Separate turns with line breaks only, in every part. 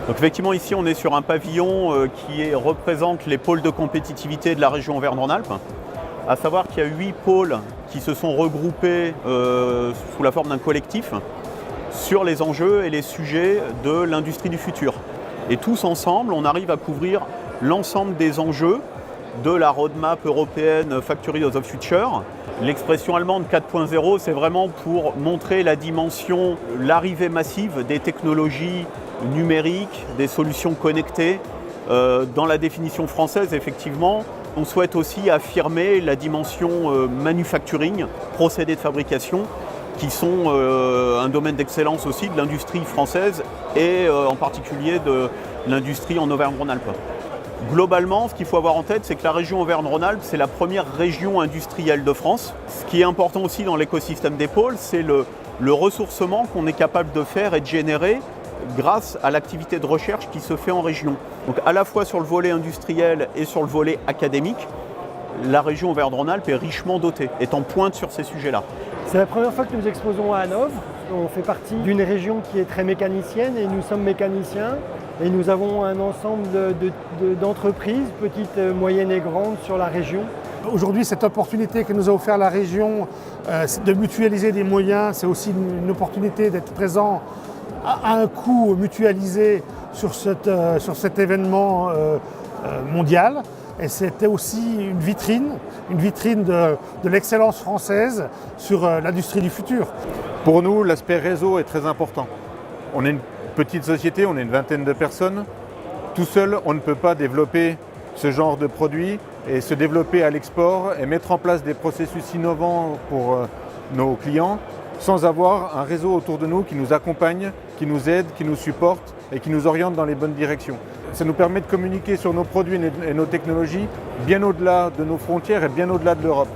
Donc effectivement ici on est sur un pavillon qui représente les pôles de compétitivité de la région Auvergne-Rhône-Alpes. À savoir qu'il y a 8 pôles qui se sont regroupés sous la forme d'un collectif sur les enjeux et les sujets de l'industrie du futur. Et tous ensemble, on arrive à couvrir l'ensemble des enjeux de la roadmap européenne Factory of the Future. L'expression allemande 4.0, c'est vraiment pour montrer la dimension, l'arrivée massive des technologies numériques, des solutions connectées. Dans la définition française, effectivement, on souhaite aussi affirmer la dimension manufacturing, procédés de fabrication, qui sont un domaine d'excellence aussi de l'industrie française et en particulier de l'industrie en Auvergne-Rhône-Alpes. Globalement, ce qu'il faut avoir en tête, c'est que la région Auvergne-Rhône-Alpes, c'est la première région industrielle de France. Ce qui est important aussi dans l'écosystème des pôles, c'est le ressourcement qu'on est capable de faire et de générer grâce à l'activité de recherche qui se fait en région. Donc à la fois sur le volet industriel et sur le volet académique, la région Auvergne-Rhône-Alpes est richement dotée, est en pointe sur ces sujets-là.
C'est la première fois que nous exposons à Hanovre. On fait partie d'une région qui est très mécanicienne et nous sommes mécaniciens. Et nous avons un ensemble d'entreprises, petites, moyennes et grandes, sur la région.
Aujourd'hui, cette opportunité que nous a offert la région, de mutualiser des moyens, c'est aussi une opportunité d'être présent à un coût mutualisé sur cet événement mondial. Et c'était aussi une vitrine de l'excellence française sur l'industrie du futur.
Pour nous, l'aspect réseau est très important. On est une petite société, on est une vingtaine de personnes. Tout seul, on ne peut pas développer ce genre de produit et se développer à l'export et mettre en place des processus innovants pour nos clients sans avoir un réseau autour de nous qui nous accompagne, qui nous aide, qui nous supporte et qui nous oriente dans les bonnes directions. Ça nous permet de communiquer sur nos produits et nos technologies bien au-delà de nos frontières et bien au-delà de l'Europe.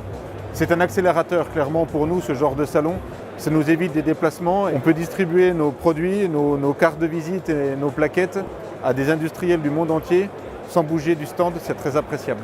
C'est un accélérateur clairement pour nous, ce genre de salon. Ça nous évite des déplacements. On peut distribuer nos produits, nos cartes de visite et nos plaquettes à des industriels du monde entier sans bouger du stand. C'est très appréciable.